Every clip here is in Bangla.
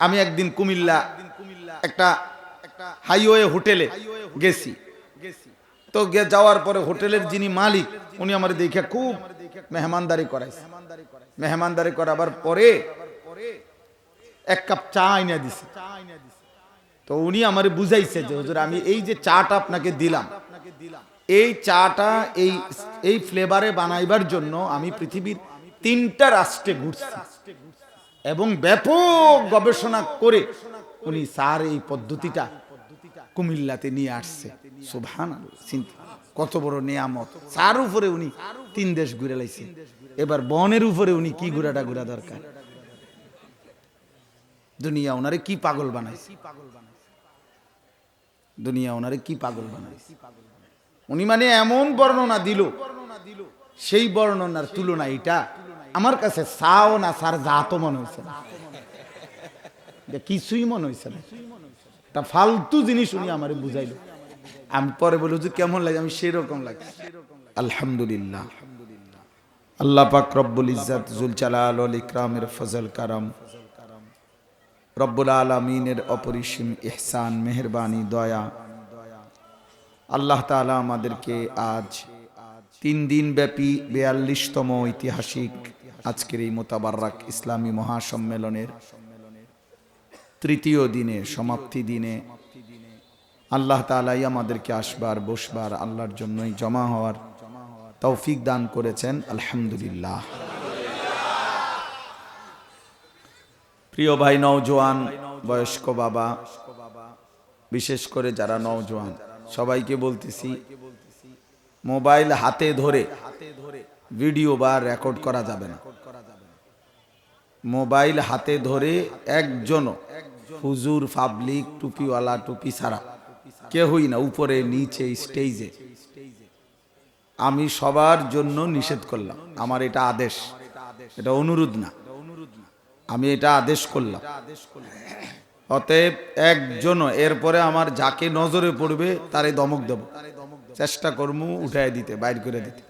আমি একদিন কুমিল্লা একটা হাইওয়ে হোটেলে গেছি। তো যাওয়ার পরে হোটেলের যিনি মালিক উনি আমার দেখে খুব মেহমানদারি করাইছে। মেহমানদারি করাবার পরে এক কাপ চা আইনা দিছে। তো উনি আমারে বুঝাইছে যে হুজুর আমি এই যে চাটা আপনাকে দিলাম, এই চাটা এই ফ্লেভারে বানাইবার জন্য আমি পৃথিবীর 3টা রাষ্ট্রে ঘুরছি এবং ব্যাপক গবেষণা করে উনি স্যার এই পদ্ধতিটা কুমিল্লাতে নিয়ে আসছে। সুবহানাল্লাহ, চিন্তা কত বড় নিয়ামত। স্যার উপরে উনি 3 দেশ ঘুরে লাইছে, এবার বনের উপরে উনি কি ঘুরাটা ঘুরা দরকার। দুনিয়া ওনারে কি পাগল বানাইছে, দুনিয়া ওনারে কি পাগল বানাইছে। উনি মানে এমন বর্ণনা দিল, সেই বর্ণনার তুলনা এটা আমার কাছে সাও না স্যার জাতও মনে হয়েছে না, কিছুই মনে হয়েছে না। তা ফালতু জিনিস উনি আমারে বুঝাইল। আমি পরে বলি যে কেমন লাগে, আমি সেরকম লাগে। আলহামদুলিল্লাহ, আল্লাহ পাক রব্বুল ইজ্জত জুল জালাল ওয়াল ইকরামের ফজল কারাম, রব্বুল আলামিনের অপরিসীম ইহসান, মেহেরবানি, দয়া, আল্লাহ তাআলা আমাদেরকে আজ 3 দিন ব্যাপী 42তম ঐতিহাসিক আজকের এই মোতাবারক ইসলামী মহাসম্মেলনের 3য় দিনে, সমাপ্তি দিনে আল্লাহ তাআলাই আমাদেরকে আসবার, বসবার, আল্লাহর জন্যই জমা হওয়ার তৌফিক দান করেছেন। আলহামদুলিল্লাহ। প্রিয় ভাই নওজোয়ান, বয়স্ক বাবা, বিশেষ করে যারা নওজোয়ান, সবাইকে বলতেছি মোবাইল হাতে ধরে ভিডিও বা রেকর্ড করা যাবে না। মোবাইল হাতে ধরে একজনও হুজুর, পাবলিক, টুপিওয়ালা, টুপি ছাড়া কেউই না, উপরে নিচে স্টেজে, আমি সবার জন্য নিষেধ করলাম। আমার এটা আদেশ, এটা অনুরোধ না, আমি এটা আদেশ করলাম। অতএব একজনও এরপরে আমার যাকে নজরে পড়বে তারে দমক দেব, চেষ্টা করবো উঠাই দিতে, বাইর করে দিতে।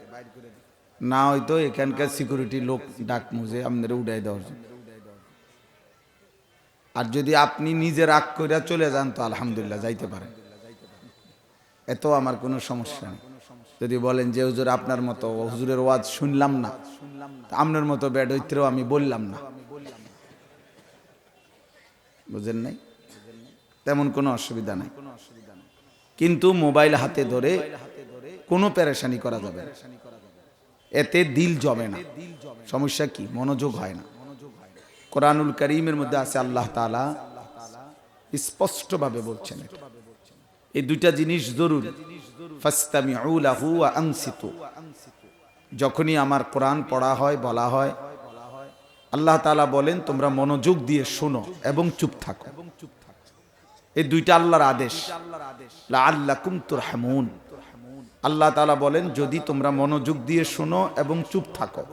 না হয়তো এখানকার সিকিউরিটি লোক ডাক মুজে আপনারা উঠাই দেওয়ার জন্য। আর যদি আপনি নিজে রাগ করে চলে যান তো আলহামদুলিল্লাহ, যাইতে পারেন, এত আমার কোনো সমস্যা নেই। যদি বলেন যে হুজুর আপনার মতো হুজুরের ওয়াজ শুনলাম না, আপনার মতো বেডৈত্রেও আমি বললাম না, বুঝেন নাই, তেমন কোনো অসুবিধা নাই। কিন্তু মোবাইল হাতে ধরে কোনো পেরেশানি করা যাবে না, এতে দিল জমে না। সমস্যা কি? মনোযোগ হয় না। কোরআনুল কারীমের মধ্যে আছে আল্লাহ তাআলা স্পষ্টভাবে বলছেন এই 2টা জিনিস জরুরি। ফাসতামিউ লাহু ওয়া আনসিতু, যখনই আমার কোরআন পড়া হয়, বলা হয়, আল্লাহ তাআলা বলেন তোমরা মনোযোগ দিয়ে শোনো এবং চুপ থাকো। এই 2টা আল্লাহর আদেশ। লাআল্লাকুম তুরহামুন, আল্লাহ তাআলা বলেন যদি তোমরা মনোযোগ দিয়ে শোনো এবং চুপ থাকো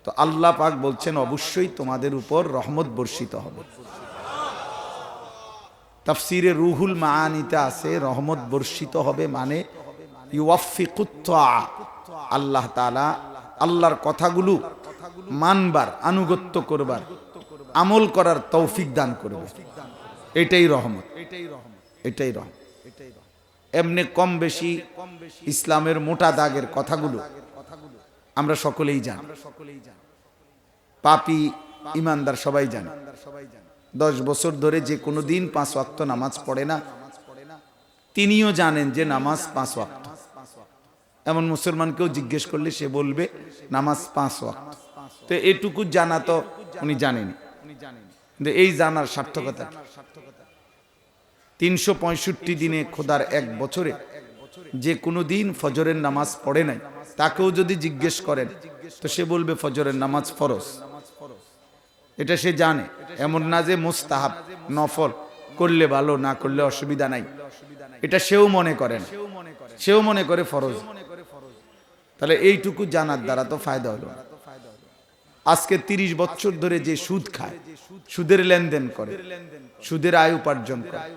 তো আল্লাহ পাক বলছেন অবশ্যই তোমাদের উপর রহমত বর্ষিত হবে। তাফসিরে রুহুল মাআনিতে আছে রহমত বর্ষিত হবে মানে ইউওয়াফিকুত তাআ, আল্লাহ তাআলা আল্লাহর কথাগুলো মানবার, আনুগত্য করবার, আমল করার তৌফিক দান করবে। এটাই রহমত, এটাই রহমত। এমনি কম বেশি ইসলামের মোটা দাগের কথাগুলো আমরা সকলেই জানি, পাপী ইমানদার সবাই জানে। 10 বছর ধরে যে কোনো দিন 5 ওয়াক্ত নামাজ পড়ে না, তিনিও জানেন যে নামাজ 5 ওয়াক্ত। এমন মুসলমানকেও জিজ্ঞেস করলে সে বলবে নামাজ 5 ওয়াক্ত। তো এটুকু জানা তো উনি জানেনি, কিন্তু এই জানার সার্থকতা 365 দিনে খোদার 1 বছরে যে কোনো দিন ফজরের নামাজ পড়ে নাই, তাকেও যদি জিজ্ঞেস করেন তো সে বলবে ফজরের নামাজ ফরজ। এটা সে জানে, এমন না যে মুস্তাহাব, নফল, করলে ভালো, না করলে অসুবিধা নাই, এটা সেও মনে করেন, সেও মনে করে ফরজ। তাহলে এইটুকু জানার দ্বারা তো ফায়দা হলো। আজকে 30 বছর ধরে যে সুদ খায়, সুদের লেনদেন করে, সুদের আয় উপার্জন করে,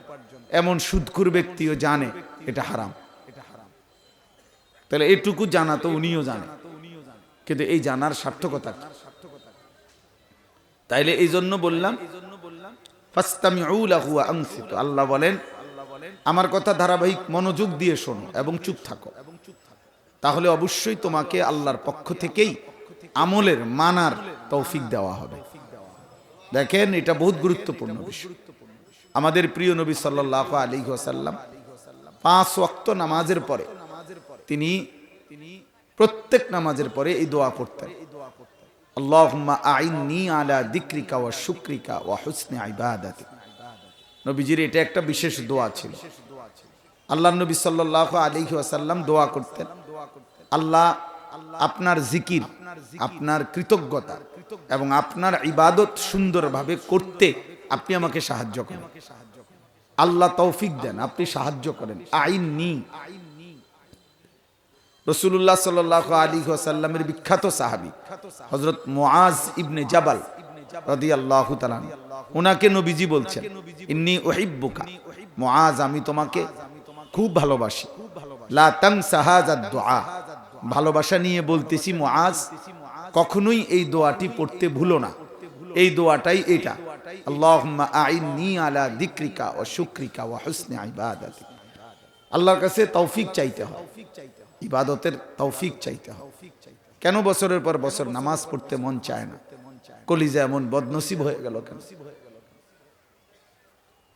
এমন সুদখোর ব্যক্তিও জানে এটা হারাম। তাহলে এইটুকু জানা তো উনিও জানে, কিন্তু এই জানার সার্থকতা কি? তাইলে এই জন্য বললাম ফাসতামিউ লাহু ওয়া আনসিতু। আল্লাহ বলেন আমার কথা ধারাবাহিক মনোযোগ দিয়ে শোনো এবং চুপ থাকো, তাহলে অবশ্যই তোমাকে আল্লাহর পক্ষ থেকেই আমলের মানার তৌফিক দেওয়া হবে। দেখেন, এটা বহুত গুরুত্বপূর্ণ বিষয়। আমাদের প্রিয় নবী সাল্লাল্লাহু আলাইহি ওয়াসাল্লাম 5 ওয়াক্ত নামাজের পরে তিনি প্রত্যেক নামাজের পরে এই দোয়া করতেন, আল্লাহুম্মা আইন্নি আলা যিকরিকা ওয়া শুকরিকা ওয়া হুসনি ইবাদাতিক। নবীজির এটা একটা বিশেষ দোয়া ছিল। আল্লাহর নবী সাল্লাল্লাহু আলাইহি ওয়াসাল্লাম দোয়া করতেন, আল্লাহ আপনার জিকির, আপনার কৃতজ্ঞতা এবং আপনার ইবাদত সুন্দরভাবে করতে আপনি আমাকে সাহায্য করেন। আল্লাহ তৌফিক দেন, আপনি সাহায্য করেন। আইন্নি, রাসূলুল্লাহ সাল্লাল্লাহু আলাইহি ওয়াসাল্লামের বিখ্যাত সাহাবী হযরত মুআজ ইবনে জাবাল রাদিয়াল্লাহু তাআলা, ওনাকে নবীজি বলছেন, ইন্নী উহিব্বুকা মুআজ, আমি তোমাকে খুব ভালোবাসি। লা তানসা হাযা দুআ, ভালোবাসা নিয়ে বলতেছি মুআজ, কখনোই এই দোয়াটি পড়তে ভুলো না। এই দোয়াটাই এটা, আল্লাহুম্মা আইন্নি আলা যিকরিকা ওয়া শুকরিকা ওয়া হুসনি ইবাদাতিক। আল্লাহর কাছে তৌফিক চাইতে হয়, ইবাদতের তৌফিক চাইতে হয়। কেন বছরের পর বছর নামাজ পড়তে মন চায় না? কলিজা এমন বদনসিব হয়ে গেল কেন?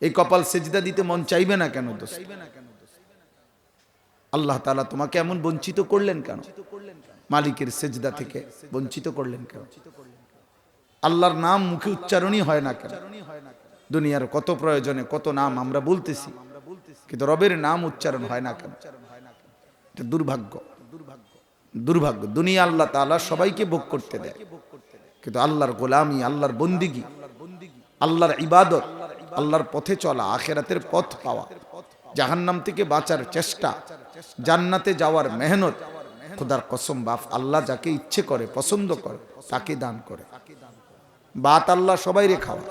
এই কপাল সেজদা দিতে মন চাইবে না কেন দোস্ত? আল্লাহ তাআলা তোমাকে এমন বঞ্চিত করলেন কেন? মালিকের সেজদা থেকে বঞ্চিত করলেন কেন? আল্লাহর নাম মুখে উচ্চারণই হয় না কেন? দুনিয়ার কত প্রয়োজনে কত নাম আমরা বলতেছি, কিন্তু রবের নাম উচ্চারণ হয় না কেন? এটা দুর্ভাগ্য, দুর্ভাগ্য। দুনিয়া আল্লাহ তাআলা সবাইকে ভোগ করতে দেয়, কিন্তু আল্লাহর গোলামি, আল্লাহর বন্দিগি, আল্লাহর ইবাদত, আল্লাহর পথে চলা, আখিরাতের পথ পাওয়া, জাহান্নাম থেকে বাঁচার চেষ্টা, জান্নাতে যাওয়ার মেহনত, খোদার কসম বাপ, আল্লাহ যাকে ইচ্ছে করে, পছন্দ করে, তাকে দান করে। বাত আল্লাহ সবাইরে খাওয়া,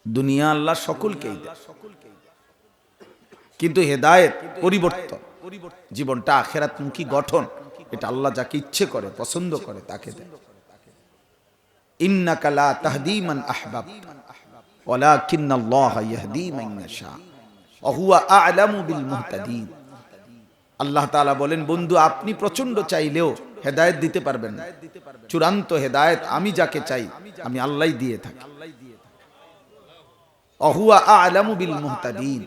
দুনিয়া আল্লাহ সকলকেই দেয়, কিন্তু হেদায়েত, পরিবর্তন, জীবনটা আখিরাতমুখী গঠন, এটা আল্লাহ যাকে ইচ্ছে করে, পছন্দ করে, তাকে দেয়। ইন্নাকা লা তাহদি মান আহবাবতা ওয়ালাকিন্নাল্লাহা ইয়াহদি মান ইয়াশা ওয়া হুয়া আ'লামু বিল মুহতাদিন। আল্লাহ তাআলা বলেন, বন্ধু আপনি প্রচন্ড চাইলেও হেদায়েত দিতে পারবেন না। চূড়ান্ত হেদায়েত আমি যাকে চাই, আমি আল্লাহই দিয়ে থাকি। ওয়া হুয়া আ'লামু বিল মুহতাদিন,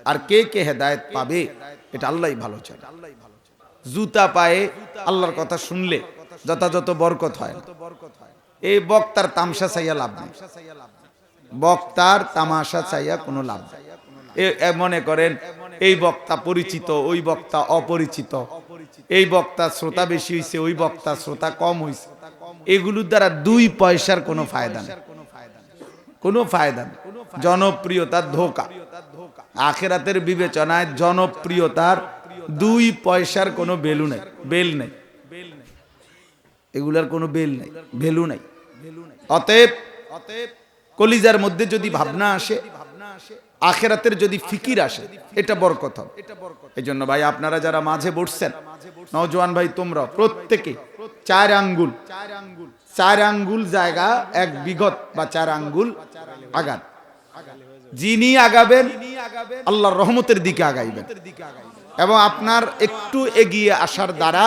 আর কে কে হেদায়েত পাবে এটা আল্লাহই ভালো চায়। জুতা পায়ে আল্লাহর কথা শুনলে যথাযথ বরকত হয় না। এই বক্তার তামসা চাইয়া লাভ নেই, বক্তার তামাশা চাইয়া কোনো লাভ নেই। মনে করেন এই বক্তা পরিচিত, ওই বক্তা অপরিচিত, এই বক্তা শ্রোতা বেশি হইছে, ওই বক্তা শ্রোতা কম হইছে, এগুলোর দ্বারা 2 পয়সার কোনো ফায়দা নেই, কোনো ফায়দা নেই। জনপ্রিয়তার ধোঁকা। আখিরাতের বিবেচনায় জনপ্রিয়তার 2 পয়সার কোনো বেলু নেই, বেল নেই, এগুলার কোনো বেল নেই, ভ্যালু নেই। অতএব কলিজার মধ্যে যদি ভাবনা আসে, আখিরাতের যদি ফিকির আসে, এটা বরকত হবে। এই জন্য ভাই আপনারা যারা মাঝে বসছেন, নওজোয়ান ভাই তোমরা প্রত্যেকে 4 আঙ্গুল জায়গা 1 বিঘত বা 4 আঙ্গুল আগান। যিনি আগাবেন আল্লাহর রহমতের দিকে আগাইবেন, এবং আপনার একটু এগিয়ে আসার দ্বারা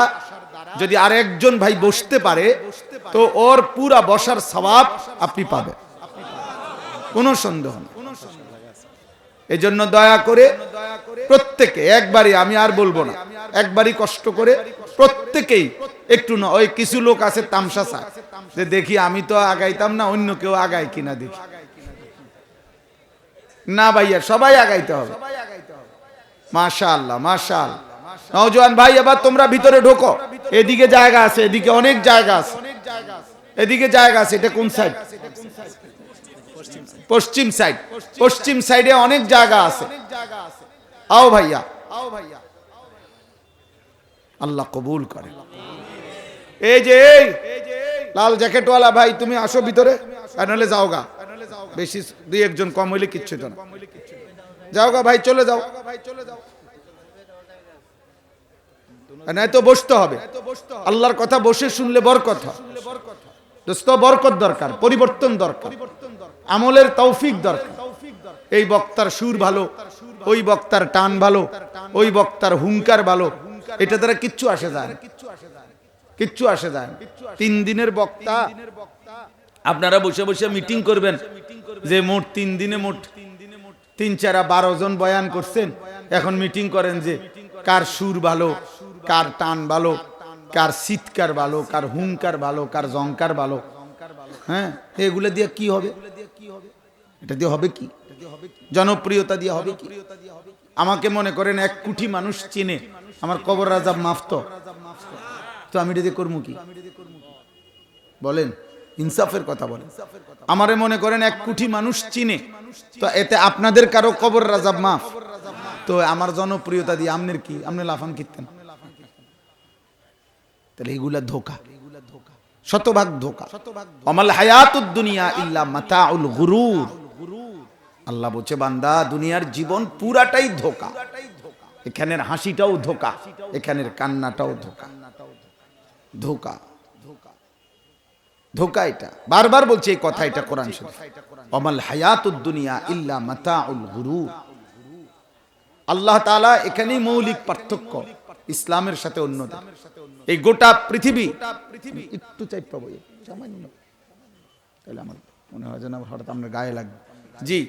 যদি আরেকজন ভাই বসতে পারে, তো ওর পুরা বসার সওয়াব আপনি পাবেন, কোনো সন্দেহ নেই। এই জন্য দয়া করে প্রত্যেকে একবারই, আমি আর বলবো না, একবারই কষ্ট করে প্রত্যেকেই একটু না, ওই কিছু লোক আছে তামসা চায় যে দেখি আমি তো আগাইতাম না, অন্য কেউ আগায় কিনা দেখি। না ভাইয়া, সবাই আগাইতে হবে। মাশাআল্লাহ, মাশাআল্লাহ। নওজোয়ান ভাই এবার তোমরা ভিতরে ঢোকো, এদিকে জায়গা আছে, এদিকে অনেক জায়গা আছে, এদিকে জায়গা আছে। এটা কোন সাইড? পশ্চিম সাইড। পশ্চিম সাইডে অনেক জায়গা আছে। আও ভাইয়া, আল্লাহ কবুল করে। এই যে লাল জ্যাকেটওয়ালা ভাই, তুমি আসো ভিতরে, নাহলে যাওগা, বেশি 2-1 জন কম হইলে কিচ্ছু না, যাওগা ভাই, চলে যাও। নাই তো বসতে হবে, আল্লাহর কথা বসে শুনলে বরকত হয়। দোস্ত বরকত দরকার, পরিবর্তন দরকার। আমলের তৌফিক দরকার। এই বক্তার সুর ভালো, ওই বক্তার টান ভালো, ওই বক্তার হুঙ্কার ভালো, এটা দ্বারা কিচ্ছু আসে যায় না, কিচ্ছু আসে যায় না। 3 দিনের বক্তা আপনারা বসে বসে মিটিং করবেন যে মোট 3 দিনে মোট 3-4-12 জন বয়ান করছেন। এখন মিটিং করেন যে কার সুর ভালো, কার টান ভালো, কার চিৎকার ভালো, কার হুঙ্কার ভালো, কার জঙ্কার ভালো। হ্যাঁ, এগুলো দিয়ে কি হবে? এটা দিয়ে হবে কি? জনপ্রিয়তা দিয়ে হবে কি? আমাকে মনে করেন 1 কোটি মানুষ চিনে, আমার কবর রাজাব মাফ তো আমি এটা দিয়ে করবো কি? বলেন, ইনসাফের কথা বলেন। আমারে মনে করেন 1 কোটি মানুষ চিনে, তো এতে আপনাদের কারো কবর রাজাব মাফ, তো আমার জনপ্রিয়তা দিয়ে আমনের কি? আপনি লাফান কিনতেন? তাহলে এগুলা ধোকা, শতভাগ ধোকা। ওয়ামাল হায়াতুদ দুনিয়া ইল্লা মাতাউল গুরুর। আল্লাহ বলছে, বান্দা দুনিয়ার জীবন পুরাটাই ধোকা। এখানের হাসিটাও ধোকা, এখানের কান্নাটাও ধোকা। ধোকা, ধোকা। এটা বারবার বলছে এই কথা, এটা কোরআন শরীফ। ওয়ামাল হায়াতুদ দুনিয়া ইল্লা মাতাউল গুরুর। আল্লাহ তাআলা এখানেই মৌলিক পার্থক্য ইসলামের সাথে অন্যদের। এই গোটা পৃথিবী একটু চাই পাবো সামান্য, তাহলে আমার মনে হয় যেন হঠাৎ আমরা গায়ে লাগবে। জি,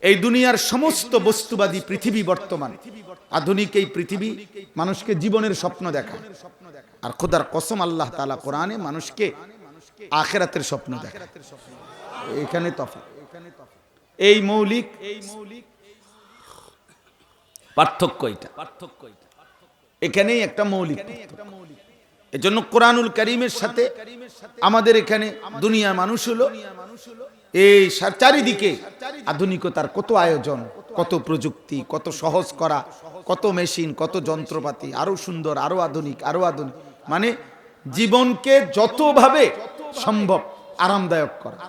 এই দুনিয়ার সমস্ত বস্তুবাদী পৃথিবী, বর্তমান আধুনিক এই পৃথিবী মানুষকে জীবনের স্বপ্ন দেখায়। আর খোদার কসম, আল্লাহ তাআলা কোরআনে মানুষকে আখিরাতের স্বপ্ন দেখায়। এখানে তফাৎ, এই মৌলিক পার্থক্য। এটা এখানেই একটা মৌলিক। এজন্য কোরআনুল কারীমের সাথে আমাদের এখানে দুনিয়ার মানুষ হলো এই চারিদিকে আধুনিকতার কত আয়োজন, কত প্রযুক্তি, কত সহজ করা, কত মেশিন, কত যন্ত্রপাতি, আরো সুন্দর, আরো আধুনিক, আরো আধুনিক। মানে জীবনকে যতভাবে সম্ভব আরামদায়ক করা,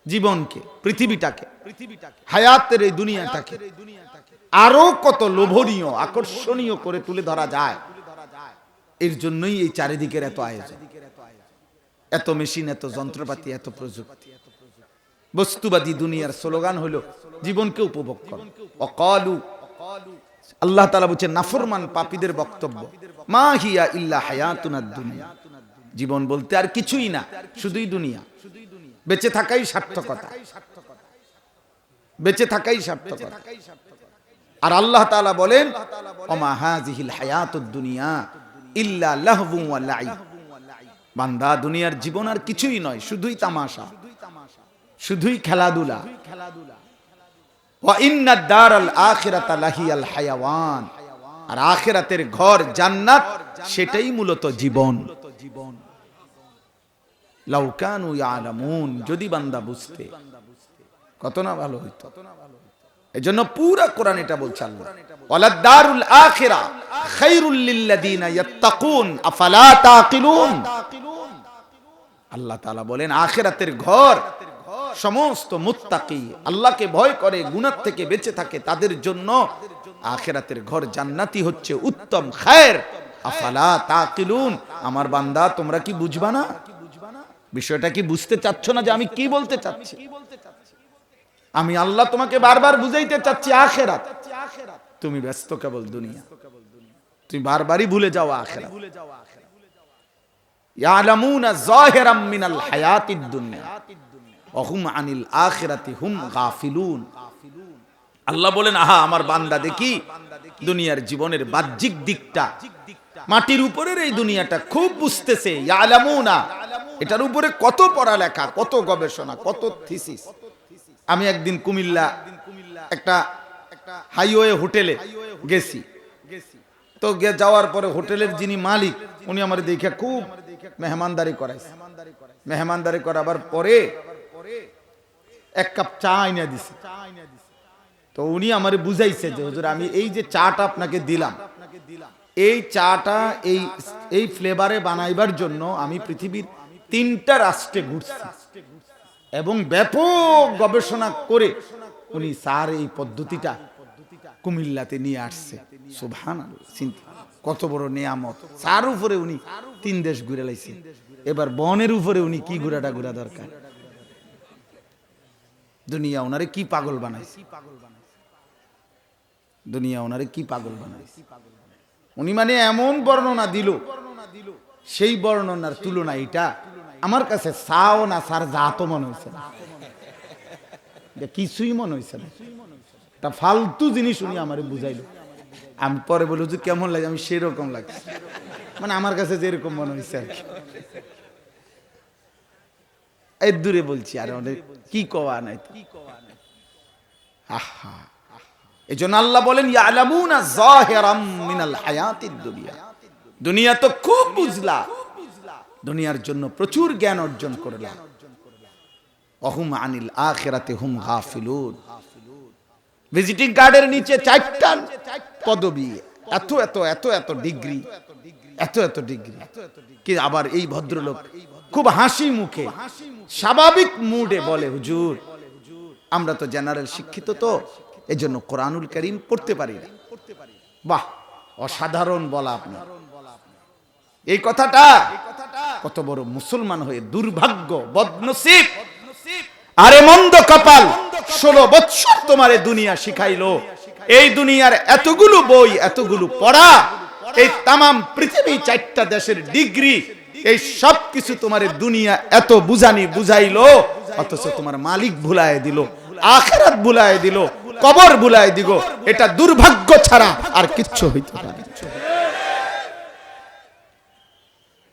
জীবনকে, পৃথিবীটাকে, হায়াতের এই দুনিয়াটাকে আরো কত লোভনীয়, আকর্ষণীয় করে তুলে ধরা যায়। এর জন্যই এই চারিদিকের এত আয়োজন, এত মেশিন, এত যন্ত্রপাতি, এত প্রযুক্তি। বস্তুবাদী দুনিয়ার স্লোগান হলো জীবনকে উপভোগ করো। অকালু, আল্লাহ তাআলা বলেছেন নাফরমান পাপীদের বক্তব্য, মা হিয়া ইল্লা হায়াতুনাদ দুনিয়া। জীবন বলতে আর কিছুই না, শুধুই দুনিয়া। বেঁচে থাকাই সার্থকতা, বেঁচে থাকাই সার্থকতা। আর আল্লাহ তাআলা বলেন ওমা হাযিহিল হায়াতুদ দুনিয়া ইল্লা লাহবু ওয়া লাইব। বান্দা দুনিয়ার জীবন আর কিছুই নয়, শুধুই তামাশা, শুধুই খেলাধুলা। ওয়া ইন্নাদ দারাল আখিরাতা লাহিয়াল হায়াওয়ান। আর আখিরাতের ঘর জান্নাত, সেটাই মূলত জীবন। লাউ কানু ইয়ালামুন, যদি বান্দা বুঝতে, কত না ভালো হইতো। এজন্য পুরা কোরআন এটা বলছে আল্লাহ, ওয়ালাদ দারুল আখিরা খায়রুল লিল্লাযিনা ইয়াত্তাকুন আফালা তাকিলুন। আল্লাহ তাআলা বলেন আখিরাতের ঘর সমস্ত মুত্তাকি, আল্লাহকে ভয় করে, গুনাহ থেকে বেঁচে থাকে, তাদের জন্য আখিরাতের ঘর জান্নাতি হচ্ছে উত্তম খায়ের। আফালা তাকিলুন, আমার বান্দা তোমরা কি বুঝবা না? বিষয়টা কি বুঝতে চাচ্ছ না যে আমি কি বলতে চাচ্ছি? আমি আল্লাহ তোমাকে বারবার বুঝাইতে চাচ্ছি আখিরাত। তুমি ব্যস্ত কেবল দুনিয়া, তুমি বারবারই ভুলে যাও আখিরাত। ইয়ালামুনা যাহিরাম মিনাল হায়াতিদ দুনিয়া ওয়া হুম আনিল আখিরাতি হুম গাফিলুন। আল্লাহ বলেন, আহা আমার বান্দা দেখি দুনিয়ার জীবনের বাহ্যিক দিকটা, মাটির উপরের এই দুনিয়াটা খুব বুঝতেছে। ইয়ালামুনা, এটার উপরে কত পড়ালেখা, কত গবেষণা, কত থিসিস। আমি একদিন কুমিল্লা একটা হাইওয়ে হোটেলে গেছি, তো যাওয়ার পরে হোটেলের যিনি মালিক উনি আমার দেখে খুব মেহমানদারি করাইছে। মেহমানদারি করাবার পরে 1 কাপ চা আইনা দিছে। তো উনি আমারে বুঝাইছে যে হুজুর আমি এই যে চাটা আপনাকে দিলাম, এই চাটা এই ফ্লেভারে বানাইবার জন্য আমি পৃথিবীর 3টা রাষ্ট্রে ঘুরছি এবং ব্যাপক গবেষণা করে উনি স্যার এই পদ্ধতিটা কুমিল্লাতে নিয়ে আসছে। সুবহানাল্লাহ, কত বড় নিয়ামত। স্যার উপরে উনি 3 দেশ ঘুরে লাইছে, এবার বনের উপরে উনি কি ঘুরাটা ঘুরা দরকার? দুনিয়া ওনারে কি পাগল বানাইছে, দুনিয়া ওনারে কি পাগল বানাইছে। উনি মানে এমন বর্ণনা দিল, সেই বর্ণনার তুলনা এটা আমার কাছে সাও না সার জাতো মনে হয়েছে না, কিছুই মনে হয়েছে না, একটা ফালতু জিনিস উনি আমারে বুঝাইলো। আমি পরে বলি যে কেমন লাগে, আমি সেরকম লাগছে, মানে আমার কাছে যেরকম মনে হয়েছে আর কি। এই দূরে বলছি আর অনেক কি কওয়া নাই। আহা, এই জন্য আল্লাহ বলেন ইয়ালামুনা যাহিরাম মিনাল হায়াতিদ দুনিয়া, দুনিয়া তো খুব বুঝলা, দুনিয়ার জন্য প্রচুর জ্ঞান অর্জন করলা। ওহুম আনিল আখিরাতি হুম গাফিলুন। ভিজিটিং কার্ডের নিচে 4টা পদবি, এত এত এত এত ডিগ্রি, এত এত ডিগ্রি, কি আবার এই ভদ্রলোক খুব হাসি মুখে স্বাভাবিক মুডে বলে, হুজুর আমরা তো জেনারেল শিক্ষিত, তো এই জন্য কোরআনুল কারীম পড়তে পারি না। বাহ, অসাধারণ বলা আপনার এই কথাটা। কত বড় মুসলমান হয়ে দুর্ভাগ্য, বদনসিব, আরে মন্দ কপাল। 16 বছর তোমারে দুনিয়া শিখাইলো, এই দুনিয়ার এতগুলো বই, এতগুলো পড়া, এই তামাম পৃথিবী 4টা দেশের ডিগ্রি, এই সব কিছু তোমারে দুনিয়া এত বুঝাইলো, অথচ তোমার মালিক ভুলায় দিল, আখিরাত ভুলায় দিল, কবর ভুলায় দিব। এটা দুর্ভাগ্য ছাড়া আর কিচ্ছু হইতে পারে না।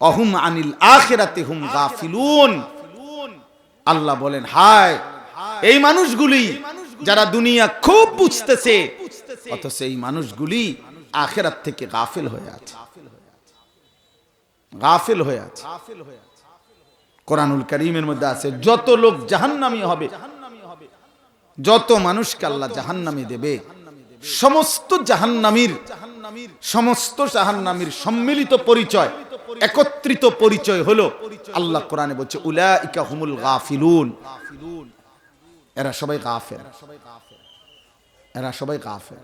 অহুম আনিল আখিরাতি হুম গাফিলুন। আল্লাহ বলেন, হায় এই মানুষগুলি যারা দুনিয়া খুব বুঝতেছে, অথচ এই মানুষগুলি আখিরাত থেকে গাফিল হয়ে আছে, গাফিল হয়ে আছে। কোরআনুল কারীমের মধ্যে আছে যত লোক জাহান্নামী হবে, যত মানুষকে আল্লাহ জাহান্নামে দেবে, সমস্ত জাহান্নামীর সম্মিলিত পরিচয়, একত্রিত পরিচয় হলো, আল্লাহ কোরআনে বলছে উলাইকা হুমুল গাফিলুন, এরা সবাই গাফেল, এরা সবাই গাফেল।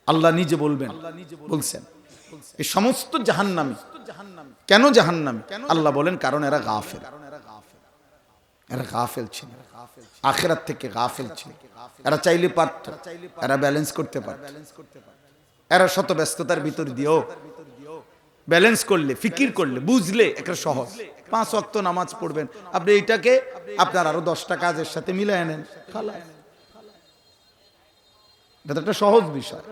আল্লাহ নিজে বলছেন এই সমস্ত জাহান্নামী। কেন জাহান্নামী? আল্লাহ বলেন কারণ এরা গাফেল, এরা গাফেল ছিল, আখিরাত থেকে গাফেল ছিল। এরা চাইলে পারত, এরা ব্যালেন্স করতে পারত, এরা শত ব্যস্ততার ভিতর দিয়েও ব্যালেন্স করলে, ফিকির করলে, বুঝলে একটা সহজ 5 ওয়াক্ত নামাজ পড়বেন আপনি, এইটাকে আপনার আরো 10টা কাজের সাথে মিলায় নেন, এটা একটা সহজ বিষয়।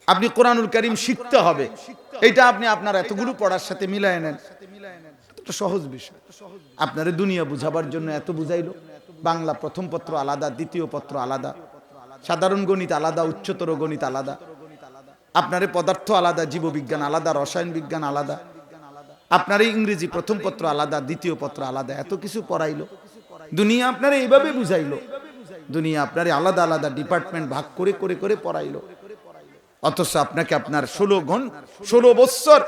আপনি কোরআনুল কারীম শিখতে হবে, এটা আপনি আপনার এতগুলো পড়ার সাথে মিলায় নেন, একটা সহজ বিষয়। আপনারে দুনিয়া বুঝাবার জন্য এত বুঝাইলো, বাংলা প্রথম পত্র আলাদা, দ্বিতীয় পত্র আলাদা, সাধারণ গণিত আলাদা, উচ্চতর গণিত আলাদা, আপনারে পদার্থ আলাদা, জীববিজ্ঞান আলাদা, রসায়ন বিজ্ঞান আলাদা, আপনার ইংরেজি প্রথম পত্র আলাদা, দ্বিতীয় পত্র আলাদা, এত কিছু পড়াইলো। দুনিয়া আপনারে এইভাবে বুঝাইলো, দুনিয়া আপনারে আলাদা আলাদা ডিপার্টমেন্ট ভাগ করে করে করে পড়াইলো। অথচ আপনাকে আপনার 16 বছর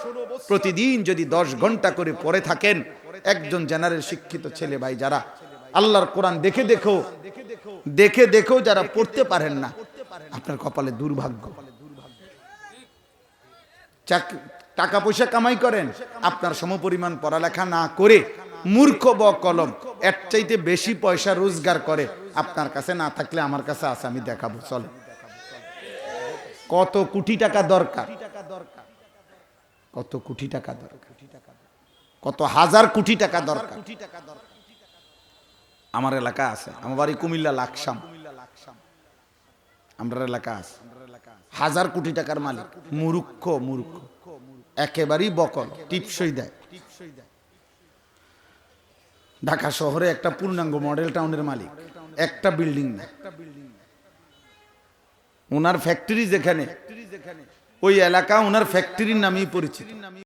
প্রতিদিন যদি 10 ঘন্টা করে পড়ে থাকেন, একজন জেনারেল শিক্ষিত ছেলে ভাই যারা আল্লাহর কোরআন দেখে দেখেও যারা পড়তে পারেন না, আপনার কপালে দুর্ভাগ্য। টাকা পয়সা কামাই করেন, আপনার সমপরিমাণ পড়ালেখা না করে মূর্খ ব কলম এর চাইতে বেশি পয়সা রোজগার করে, আপনার কাছে না থাকলে আমার কাছে আছে, আমি দেখাবো, চলে। কত কোটি টাকা দরকার, কত কোটি টাকা দরকার, কত হাজার কোটি টাকা দরকার। আমার এলাকা আছে, আমার বাড়ি কুমিল্লা লাকসাম, আমার এলাকা আছে, 1000 কোটি টাকার মালিক, মূর্খ একেবারেই বকল, টিপসই দেয়। ঢাকা শহরে একটা পূর্ণাঙ্গ মডেল টাউনের মালিক, একটা বিল্ডিং না। ওনার ফ্যাক্টরি যেখানে, ওই এলাকা ওনার ফ্যাক্টরির নামেই পরিচিত।